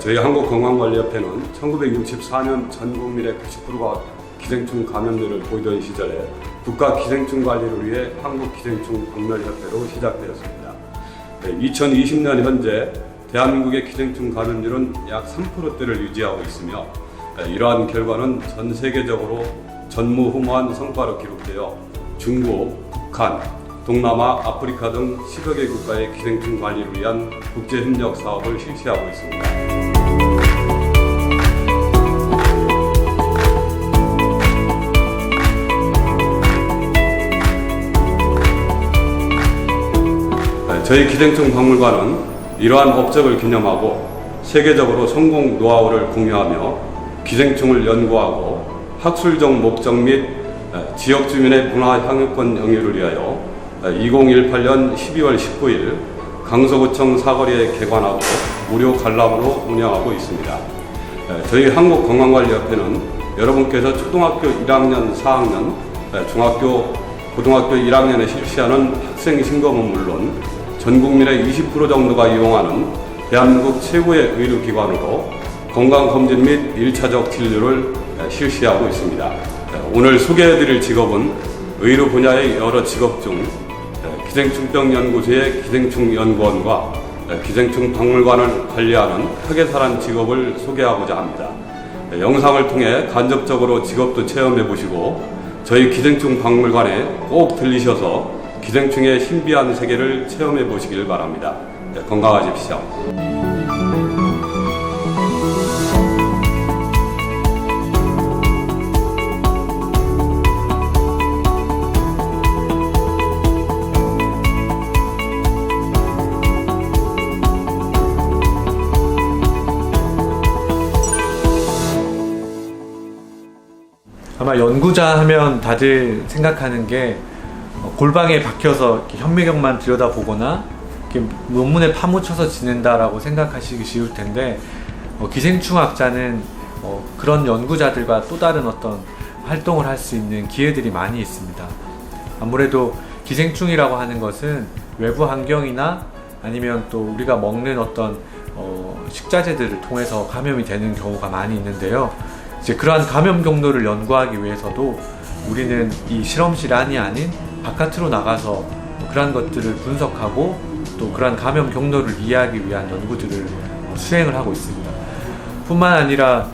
저희 한국건강관리협회는 1964년 전 국민의 90%가 기생충 감염률을 보이던 시절에 국가 기생충 관리를 위해 한국기생충박멸협회로 시작되었습니다. 2020년 현재 대한민국의 기생충 감염률은 약 3%대를 유지하고 있으며 이러한 결과는 전 세계적으로 전무후무한 성과로 기록되어 중국, 북한, 동남아, 아프리카 등 10여 개 국가의 기생충 관리를 위한 국제협력 사업을 실시하고 있습니다. 저희 기생충 박물관은 이러한 업적을 기념하고 세계적으로 성공 노하우를 공유하며 기생충을 연구하고 학술적 목적 및 지역 주민의 문화 향유권 영유를 위하여 2018년 12월 19일 강서구청 사거리에 개관하고 무료 관람으로 운영하고 있습니다. 저희 한국건강관리협회는 여러분께서 초등학교 1학년, 4학년, 중학교, 고등학교 1학년에 실시하는 학생 신검은 물론 전 국민의 20% 정도가 이용하는 대한민국 최고의 의료기관으로 건강검진 및 1차적 진료를 실시하고 있습니다. 오늘 소개해드릴 직업은 의료 분야의 여러 직업 중 기생충병 연구소의 기생충연구원과 기생충 박물관을 관리하는 학예사란 직업을 소개하고자 합니다. 영상을 통해 간접적으로 직업도 체험해보시고 저희 기생충 박물관에 꼭 들리셔서 기생충의 신비한 세계를 체험해 보시길 바랍니다. 건강하십시오. 아마 연구자 하면 다들 생각하는 게 골방에 박혀서 현미경만 들여다보거나 논문에 파묻혀서 지낸다라고 생각하시기 쉬울 텐데 기생충학자는 그런 연구자들과 또 다른 어떤 활동을 할 수 있는 기회들이 많이 있습니다. 아무래도 기생충이라고 하는 것은 외부 환경이나 아니면 또 우리가 먹는 어떤 식자재들을 통해서 감염이 되는 경우가 많이 있는데요. 이제 그러한 감염 경로를 연구하기 위해서도 우리는 이 실험실 안이 아닌 바깥으로 나가서 그러한 것들을 분석하고 또 그러한 감염 경로를 이해하기 위한 연구들을 수행을 하고 있습니다. 뿐만 아니라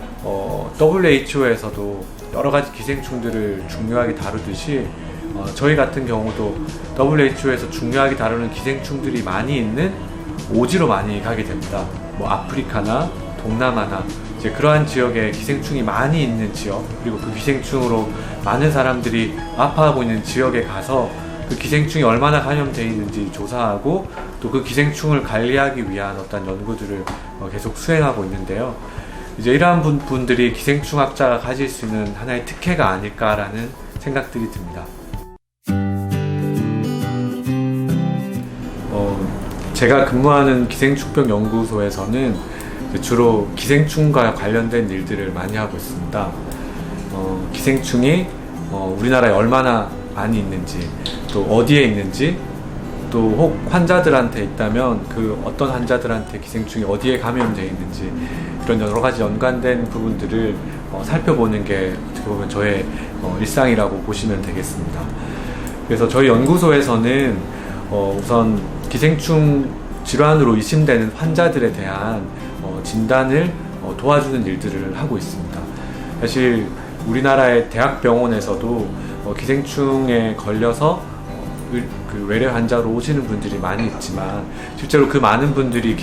WHO에서도 여러 가지 기생충들을 중요하게 다루듯이 저희 같은 경우도 WHO에서 중요하게 다루는 기생충들이 많이 있는 오지로 많이 가게 됩니다. 아프리카나 동남아나 이제 그러한 지역에 기생충이 많이 있는 지역, 그리고 그 기생충으로 많은 사람들이 아파하고 있는 지역에 가서 그 기생충이 얼마나 감염되어 있는지 조사하고 또 그 기생충을 관리하기 위한 어떤 연구들을 계속 수행하고 있는데요. 이제 이러한 분들이 기생충학자가 가질 수 있는 하나의 특혜가 아닐까라는 생각들이 듭니다. 제가 근무하는 기생충병 연구소에서는 주로 기생충과 관련된 일들을 많이 하고 있습니다. 기생충이 우리나라에 얼마나 많이 있는지, 또 어디에 있는지, 또 혹 환자들한테 있다면 그 어떤 환자들한테 기생충이 어디에 감염되어 있는지 이런 여러 가지 연관된 부분들을 살펴보는 게 어떻게 보면 저의 일상이라고 보시면 되겠습니다. 그래서 저희 연구소에서는 우선 기생충 질환으로 의심되는 환자들에 대한 진단을 도와주는 일들을 하고 있습니다. 사실 우리나라의 대학병원에서도 기생충에 걸려서 그 외래 환자로 오시는 분들이 많이 있지만 실제로 그 많은 분들이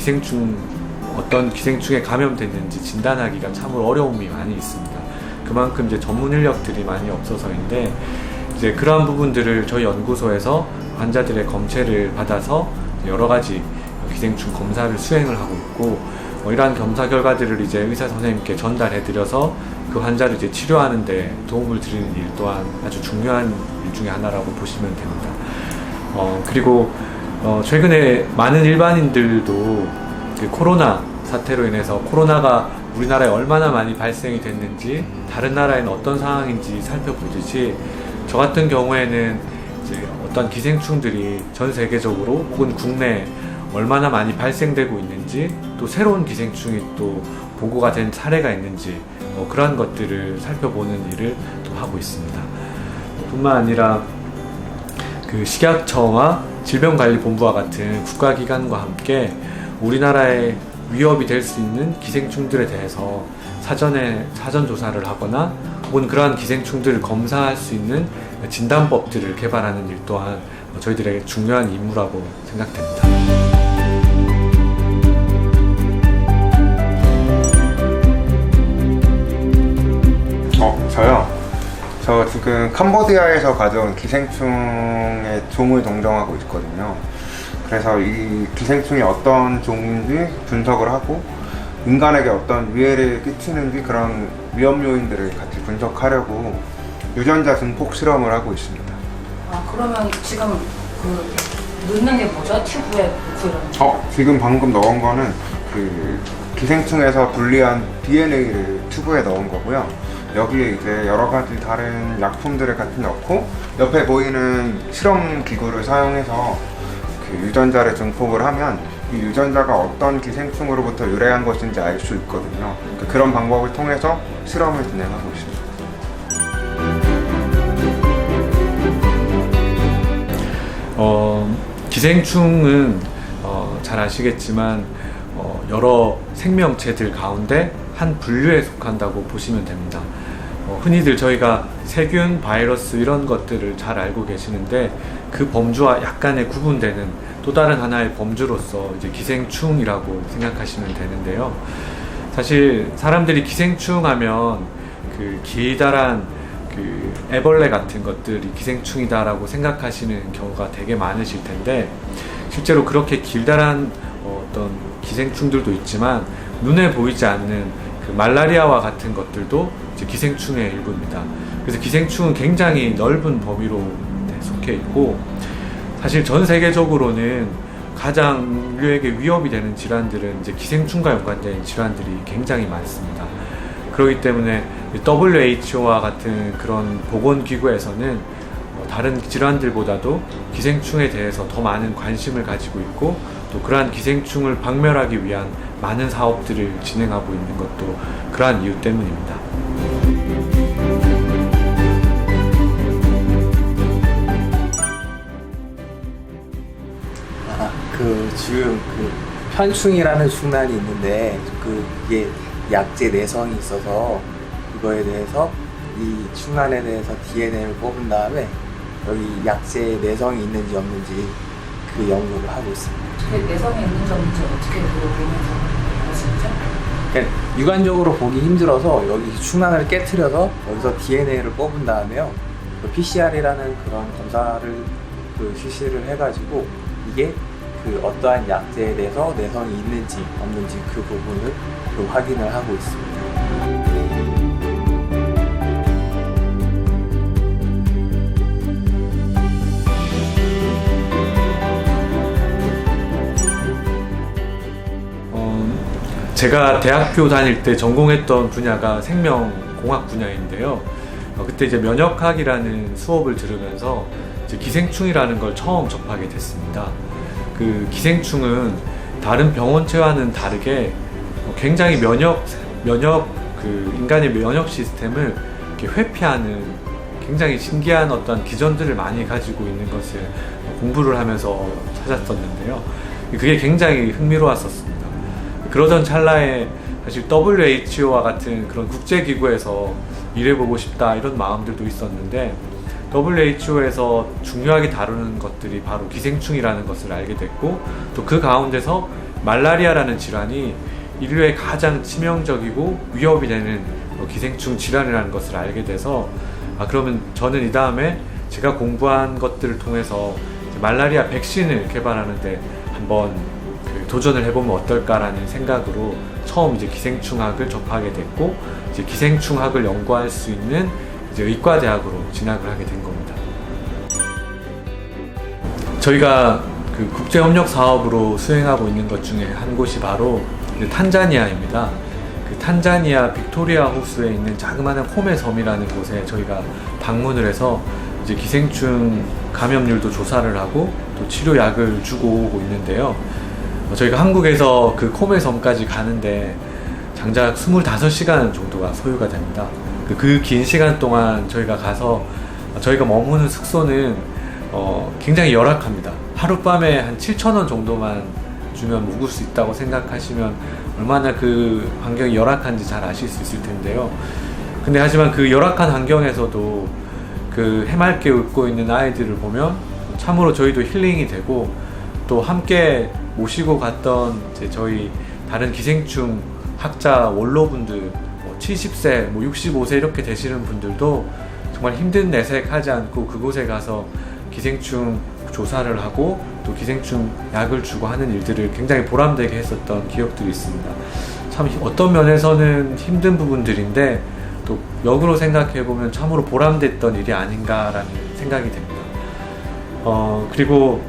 어떤 기생충에 감염됐는지 진단하기가 참으로 어려움이 많이 있습니다. 그만큼 이제 전문 인력들이 많이 없어서인데 이제 그러한 부분들을 저희 연구소에서 환자들의 검체를 받아서 여러 가지 기생충 검사를 수행을 하고 있고 이러한 검사 결과들을 이제 의사 선생님께 전달해드려서 그 환자를 이제 치료하는 데 도움을 드리는 일 또한 아주 중요한 일 중에 하나라고 보시면 됩니다. 그리고 최근에 많은 일반인들도 그 코로나 사태로 인해서 코로나가 우리나라에 얼마나 많이 발생이 됐는지 다른 나라에는 어떤 상황인지 살펴보듯이 저 같은 경우에는 이제 어떤 기생충들이 전 세계적으로 혹은 국내 얼마나 많이 발생되고 있는지, 또 새로운 기생충이 또 보고가 된 사례가 있는지 그러한 것들을 살펴보는 일을 또 하고 있습니다. 뿐만 아니라 그 식약처와 질병관리본부와 같은 국가기관과 함께 우리나라에 위협이 될 수 있는 기생충들에 대해서 사전 조사를 하거나 혹은 그러한 기생충들을 검사할 수 있는 진단법들을 개발하는 일 또한 저희들의 중요한 임무라고 생각됩니다. 저 지금 캄보디아에서 가져온 기생충의 종을 동정하고 있거든요. 그래서 이 기생충이 어떤 종인지 분석을 하고 인간에게 어떤 위해를 끼치는지 그런 위험 요인들을 같이 분석하려고 유전자 증폭 실험을 하고 있습니다. 그러면 지금 넣는 게 뭐죠? 튜브에 넣고 이런 지금 방금 넣은 거는 그 기생충에서 분리한 DNA를 튜브에 넣은 거고요. 여기에 이제 여러 가지 다른 약품들을 같이 넣고 옆에 보이는 실험 기구를 사용해서 그 유전자를 증폭을 하면 이 유전자가 어떤 기생충으로부터 유래한 것인지 알 수 있거든요. 그런 방법을 통해서 실험을 진행하고 있습니다. 기생충은 잘 아시겠지만 여러 생명체들 가운데 한 분류에 속한다고 보시면 됩니다. 흔히들 저희가 세균, 바이러스 이런 것들을 잘 알고 계시는데 그 범주와 약간의 구분되는 또 다른 하나의 범주로서 이제 기생충이라고 생각하시면 되는데요. 사실 사람들이 기생충 하면 그 기다란 그 애벌레 같은 것들이 기생충이다라고 생각하시는 경우가 되게 많으실 텐데 실제로 그렇게 길다란 어떤 기생충들도 있지만 눈에 보이지 않는 그 말라리아와 같은 것들도 이제 기생충의 일부입니다. 그래서 기생충은 굉장히 넓은 범위로 속해 있고 사실 전 세계적으로는 가장 인류에게 위협이 되는 질환들은 이제 기생충과 연관된 질환들이 굉장히 많습니다. 그렇기 때문에 WHO와 같은 그런 보건기구에서는 다른 질환들보다도 기생충에 대해서 더 많은 관심을 가지고 있고 또 그러한 기생충을 박멸하기 위한 많은 사업들을 진행하고 있는 것도 그러한 이유 때문입니다. 지금 편충이라는 충난이 있는데 이게 약재 내성이 있어서 그거에 대해서 이 충난에 대해서 DNA를 뽑은 다음에 여기 약재 내성이 있는지 없는지 그 연구를 하고 있습니다. 내성이 있는지 없는지 어떻게 보면서 보시죠? 육안적으로 보기 힘들어서 여기 충난을 깨트려서 여기서 DNA를 뽑은 다음에요. PCR이라는 그런 검사를 실시를 해가지고 이게 어떠한 약재에 대해서 내성이 있는지 없는지 그 부분을 확인을 하고 있습니다. 제가 대학교 다닐 때 전공했던 분야가 생명공학 분야인데요. 그때 이제 면역학이라는 수업을 들으면서 이제 기생충이라는 걸 처음 접하게 됐습니다. 그 기생충은 다른 병원체와는 다르게 굉장히 인간의 면역 시스템을 이렇게 회피하는 굉장히 신기한 어떤 기전들을 많이 가지고 있는 것을 공부를 하면서 찾았었는데요. 그게 굉장히 흥미로웠었습니다. 그러던 찰나에 사실 WHO와 같은 그런 국제기구에서 일해보고 싶다 이런 마음들도 있었는데 WHO에서 중요하게 다루는 것들이 바로 기생충이라는 것을 알게 됐고 또 그 가운데서 말라리아라는 질환이 인류의 가장 치명적이고 위협이 되는 기생충 질환이라는 것을 알게 돼서 그러면 저는 이 다음에 제가 공부한 것들을 통해서 말라리아 백신을 개발하는데 한번 도전을 해보면 어떨까라는 생각으로 처음 이제 기생충학을 접하게 됐고 이제 기생충학을 연구할 수 있는 이제 의과대학으로 진학을 하게 된 겁니다. 저희가 그 국제협력 사업으로 수행하고 있는 것 중에 한 곳이 바로 탄자니아입니다. 그 탄자니아 빅토리아 호수에 있는 자그마한 호메 섬이라는 곳에 저희가 방문을 해서 이제 기생충 감염률도 조사를 하고 또 치료약을 주고 오고 있는데요. 저희가 한국에서 그 코메 섬까지 가는데 장작 25시간 정도가 소요가 됩니다. 그 긴 시간 동안 저희가 가서 저희가 머무는 숙소는 굉장히 열악합니다. 하룻밤에 한 7,000원 정도만 주면 묵을 수 있다고 생각하시면 얼마나 그 환경이 열악한지 잘 아실 수 있을 텐데요. 근데 하지만 그 열악한 환경에서도 그 해맑게 웃고 있는 아이들을 보면 참으로 저희도 힐링이 되고, 또 함께 모시고 갔던 저희 다른 기생충 학자 원로분들 70세, 65세 이렇게 되시는 분들도 정말 힘든 내색하지 않고 그곳에 가서 기생충 조사를 하고 또 기생충 약을 주고 하는 일들을 굉장히 보람되게 했었던 기억들이 있습니다. 참 어떤 면에서는 힘든 부분들인데 또 역으로 생각해보면 참으로 보람됐던 일이 아닌가라는 생각이 됩니다. 그리고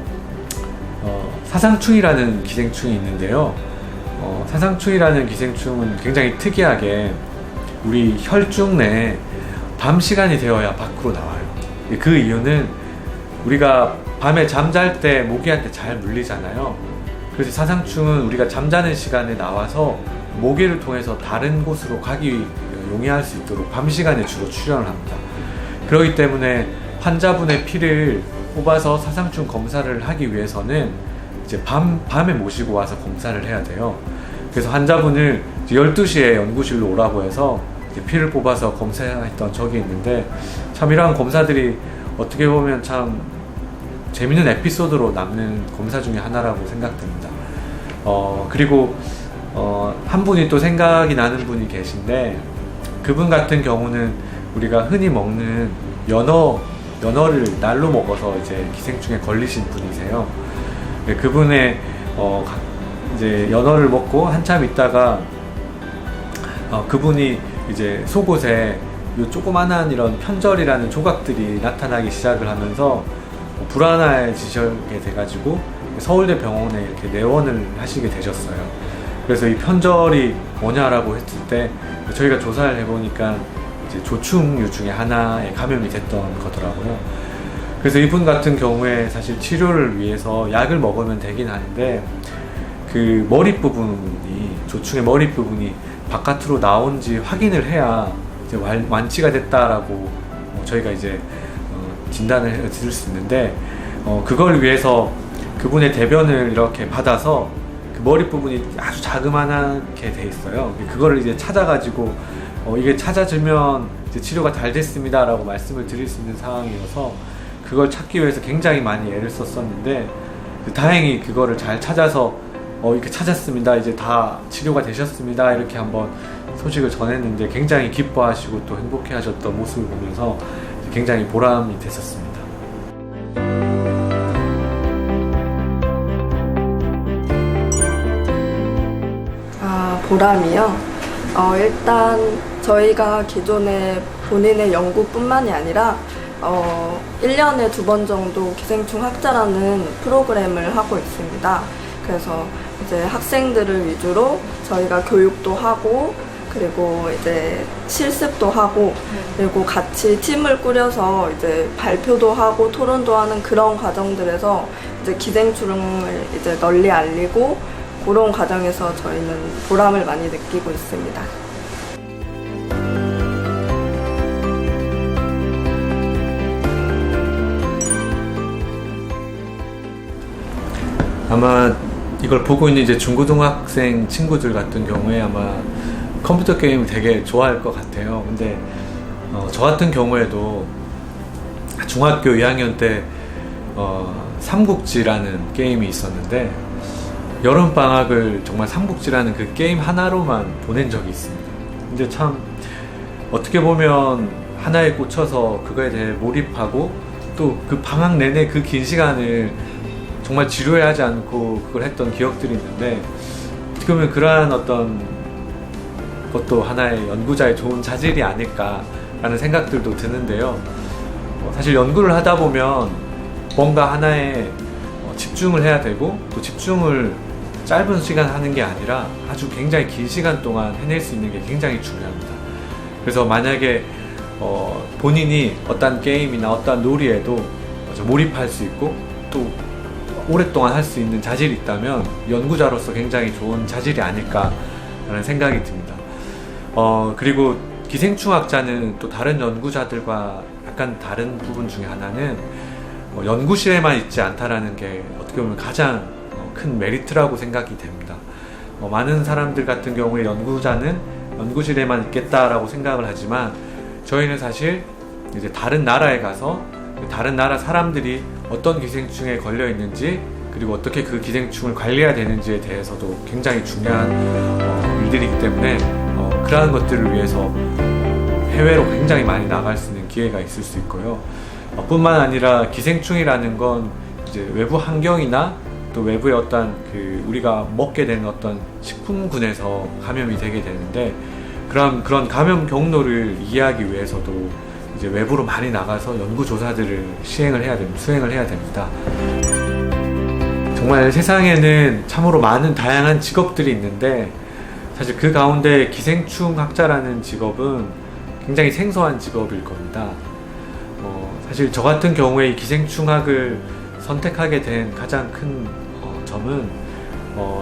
사상충이라는 기생충이 있는데요. 사상충이라는 기생충은 굉장히 특이하게 우리 혈중 내에 밤 시간이 되어야 밖으로 나와요. 그 이유는 우리가 밤에 잠잘 때 모기한테 잘 물리잖아요. 그래서 사상충은 우리가 잠자는 시간에 나와서 모기를 통해서 다른 곳으로 가기 용이할 수 있도록 밤 시간에 주로 출현을 합니다. 그렇기 때문에 환자분의 피를 뽑아서 사상충 검사를 하기 위해서는 이제 밤에 모시고 와서 검사를 해야 돼요. 그래서 환자분을 12시에 연구실로 오라고 해서 피를 뽑아서 검사했던 적이 있는데, 참 이러한 검사들이 어떻게 보면 참 재밌는 에피소드로 남는 검사 중에 하나라고 생각됩니다. 그리고 한 분이 또 생각이 나는 분이 계신데, 그분 같은 경우는 우리가 흔히 먹는 연어를 날로 먹어서 이제 기생충에 걸리신 분이세요. 그분의 이제 연어를 먹고 한참 있다가 그분이 이제 속옷에 요 조그만한 이런 편절이라는 조각들이 나타나기 시작을 하면서 불안해지시게 돼가지고 서울대 병원에 이렇게 내원을 하시게 되셨어요. 그래서 이 편절이 뭐냐라고 했을 때 저희가 조사를 해보니까 이제 조충류 중에 하나에 감염이 됐던 거더라고요. 그래서 이분 같은 경우에 사실 치료를 위해서 약을 먹으면 되긴 하는데, 그 머리 부분이, 조충의 머리 부분이 바깥으로 나온지 확인을 해야 이제 완치가 됐다라고 저희가 이제 진단을 드릴 수 있는데, 그걸 위해서 그분의 대변을 이렇게 받아서 그 머리 부분이 아주 자그만하게 돼 있어요. 그거를 이제 찾아가지고 이게 찾아주면 이제 치료가 잘 됐습니다라고 말씀을 드릴 수 있는 상황이어서 그걸 찾기 위해서 굉장히 많이 애를 썼었는데, 다행히 그거를 잘 찾아서 이렇게 찾았습니다, 이제 다 치료가 되셨습니다, 이렇게 한번 소식을 전했는데 굉장히 기뻐하시고 또 행복해하셨던 모습을 보면서 굉장히 보람이 됐었습니다. 보람이요? 일단 저희가 기존에 본인의 연구뿐만이 아니라 1년에 2번 정도 기생충 학자라는 프로그램을 하고 있습니다. 그래서 이제 학생들을 위주로 저희가 교육도 하고, 그리고 이제 실습도 하고, 그리고 같이 팀을 꾸려서 이제 발표도 하고 토론도 하는 그런 과정들에서 이제 기생충을 이제 널리 알리고, 그런 과정에서 저희는 보람을 많이 느끼고 있습니다. 아마 이걸 보고 있는 이제 중고등학생 친구들 같은 경우에 아마 컴퓨터 게임을 되게 좋아할 것 같아요. 근데 저 같은 경우에도 중학교 2학년 때 삼국지라는 게임이 있었는데, 여름방학을 정말 삼국지라는 그 게임 하나로만 보낸 적이 있습니다. 근데 참 어떻게 보면 하나에 꽂혀서 그거에 대해 몰입하고 또 그 방학 내내 그 긴 시간을 정말 지루해하지 않고 그걸 했던 기억들이 있는데, 어떻게 보면 그러한 어떤 것도 하나의 연구자의 좋은 자질이 아닐까라는 생각들도 드는데요. 사실 연구를 하다 보면 뭔가 하나에 집중을 해야 되고, 또 집중을 짧은 시간 하는 게 아니라 아주 굉장히 긴 시간 동안 해낼 수 있는 게 굉장히 중요합니다. 그래서 만약에 본인이 어떤 게임이나 어떤 놀이에도 몰입할 수 있고, 또 오랫동안 할 수 있는 자질이 있다면 연구자로서 굉장히 좋은 자질이 아닐까라는 생각이 듭니다. 그리고 기생충학자는 또 다른 연구자들과 약간 다른 부분 중에 하나는 연구실에만 있지 않다라는 게 어떻게 보면 가장 큰 메리트라고 생각이 됩니다. 많은 사람들 같은 경우에 연구자는 연구실에만 있겠다라고 생각을 하지만 저희는 사실 이제 다른 나라에 가서 다른 나라 사람들이 어떤 기생충에 걸려 있는지 그리고 어떻게 그 기생충을 관리해야 되는지에 대해서도 굉장히 중요한 일들이기 때문에 그러한 것들을 위해서 해외로 굉장히 많이 나갈 수 있는 기회가 있을 수 있고요. 뿐만 아니라 기생충이라는 건 이제 외부 환경이나 또 외부의 어떤 우리가 먹게 되는 어떤 식품군에서 감염이 되게 되는데 그런 감염 경로를 이해하기 위해서도 이제 외부로 많이 나가서 연구 조사들을 수행을 해야 됩니다. 정말 세상에는 참으로 많은 다양한 직업들이 있는데 사실 그 가운데 기생충 학자라는 직업은 굉장히 생소한 직업일 겁니다. 사실 저 같은 경우에 이 기생충학을 선택하게 된 가장 큰 점은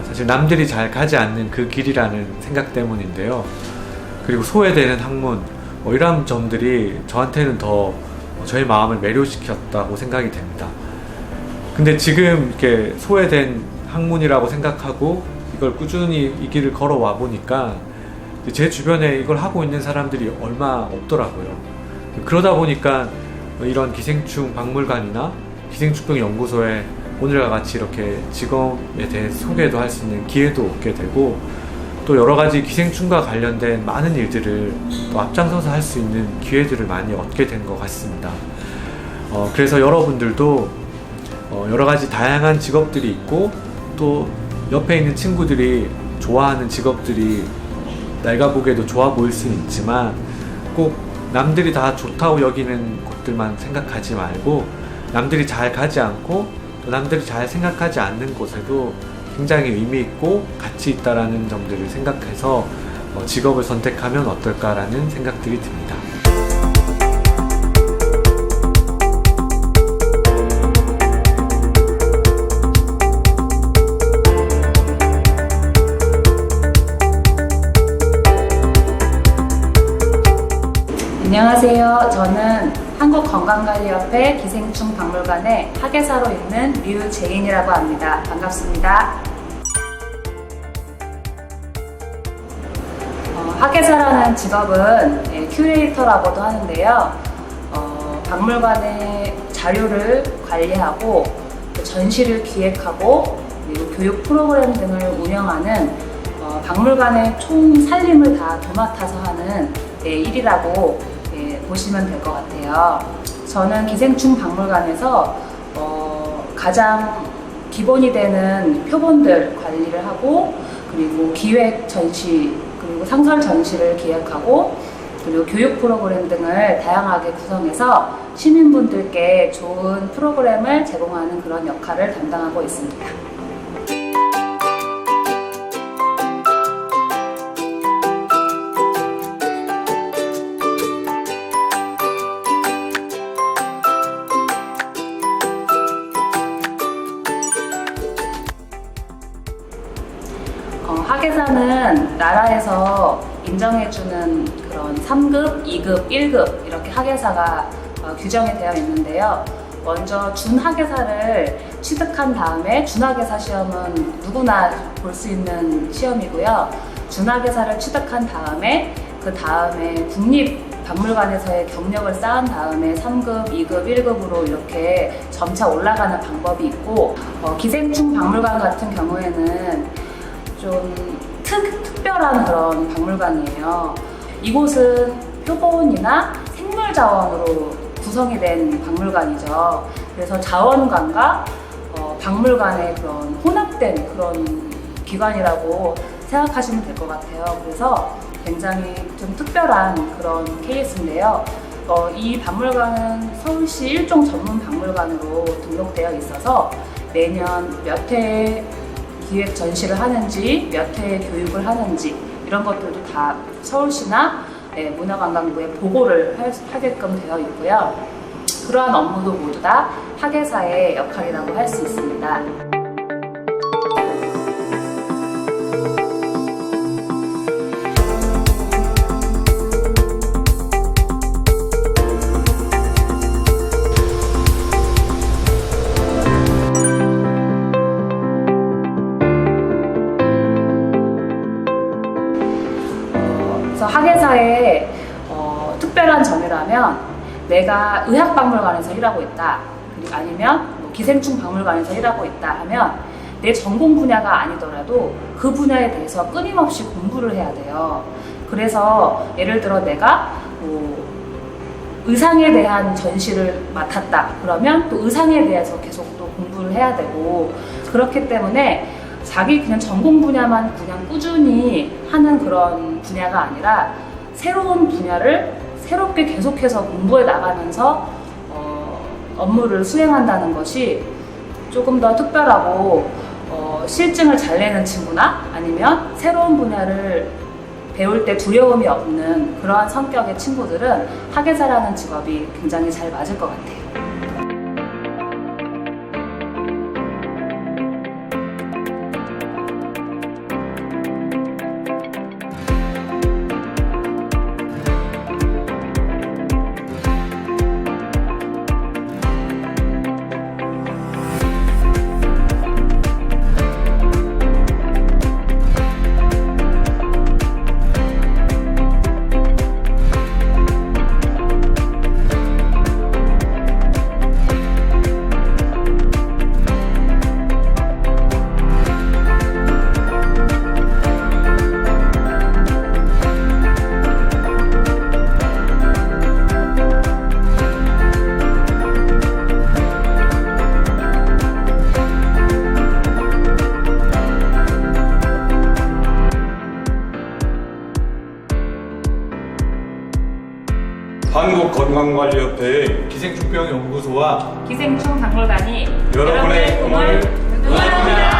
사실 남들이 잘 가지 않는 그 길이라는 생각 때문인데요. 그리고 소외되는 학문 이런 점들이 저한테는 더 저의 마음을 매료시켰다고 생각이 됩니다. 근데 지금 이렇게 소외된 학문이라고 생각하고 이걸 꾸준히 이 길을 걸어와 보니까 제 주변에 이걸 하고 있는 사람들이 얼마 없더라고요. 그러다 보니까 이런 기생충 박물관이나 기생충병 연구소에 오늘과 같이 이렇게 직업에 대해 소개도 할 수 있는 기회도 얻게 되고 또 여러 가지 기생충과 관련된 많은 일들을 또 앞장서서 할 수 있는 기회들을 많이 얻게 된 것 같습니다. 그래서 여러분들도 여러 가지 다양한 직업들이 있고 또 옆에 있는 친구들이 좋아하는 직업들이 내가 보기에도 좋아 보일 수는 있지만 꼭 남들이 다 좋다고 여기는 곳들만 생각하지 말고 남들이 잘 가지 않고 또 남들이 잘 생각하지 않는 곳에도 굉장히 의미 있고 가치 있다라는 점들을 생각해서 직업을 선택하면 어떨까라는 생각들이 듭니다. 안녕하세요. 저는 한국건강관리협회 기생충박물관의 학예사로 있는 류재인이라고 합니다. 반갑습니다. 학예사라는 직업은 큐레이터라고도 하는데요. 박물관의 자료를 관리하고 전시를 기획하고 그리고 교육 프로그램 등을 운영하는 박물관의 총 살림을 다 도맡아서 하는 일이라고 보시면 될 것 같아요. 저는 기생충 박물관에서 가장 기본이 되는 표본들 관리를 하고 그리고 기획 전시 그리고 상설 전시를 기획하고 그리고 교육 프로그램 등을 다양하게 구성해서 시민분들께 좋은 프로그램을 제공하는 그런 역할을 담당하고 있습니다. 학예사는 나라에서 인정해주는 그런 3급, 2급, 1급 이렇게 학예사가 규정이 되어 있는데요. 먼저 준학예사를 취득한 다음에 준학예사 시험은 누구나 볼 수 있는 시험이고요. 준학예사를 취득한 다음에 그 다음에 국립박물관에서의 경력을 쌓은 다음에 3급, 2급, 1급으로 이렇게 점차 올라가는 방법이 있고 기생충 박물관 같은 경우에는 좀 특별한 그런 박물관이에요. 이곳은 표본이나 생물자원으로 구성이 된 박물관이죠. 그래서 자원관과 박물관의 그런 혼합된 그런 기관이라고 생각하시면 될 것 같아요. 그래서 굉장히 좀 특별한 그런 케이스인데요. 이 박물관은 서울시 일종 전문 박물관으로 등록되어 있어서 매년 몇 회의 기획 전시를 하는지, 몇 회의 교육을 하는지 이런 것들도 다 서울시나 문화관광부에 보고를 하게끔 되어 있고요. 그러한 업무도 모두 다 학예사의 역할이라고 할 수 있습니다. 그래서 학예사의 특별한 점이라면 내가 의학박물관에서 일하고 있다, 그리고 아니면 뭐 기생충 박물관에서 일하고 있다 하면 내 전공 분야가 아니더라도 그 분야에 대해서 끊임없이 공부를 해야 돼요. 그래서 예를 들어 내가 뭐 의상에 대한 전시를 맡았다 그러면 또 의상에 대해서 계속 또 공부를 해야 되고, 그렇기 때문에 자기 그냥 전공 분야만 그냥 꾸준히 하는 그런 분야가 아니라 새로운 분야를 새롭게 계속해서 공부해 나가면서 업무를 수행한다는 것이 조금 더 특별하고 실증을 잘 내는 친구나 아니면 새로운 분야를 배울 때 두려움이 없는 그러한 성격의 친구들은 학예사라는 직업이 굉장히 잘 맞을 것 같아요. 한국건강관리협회의 기생충병 연구소와 기생충 박물관이 여러분의 꿈을 응원합니다.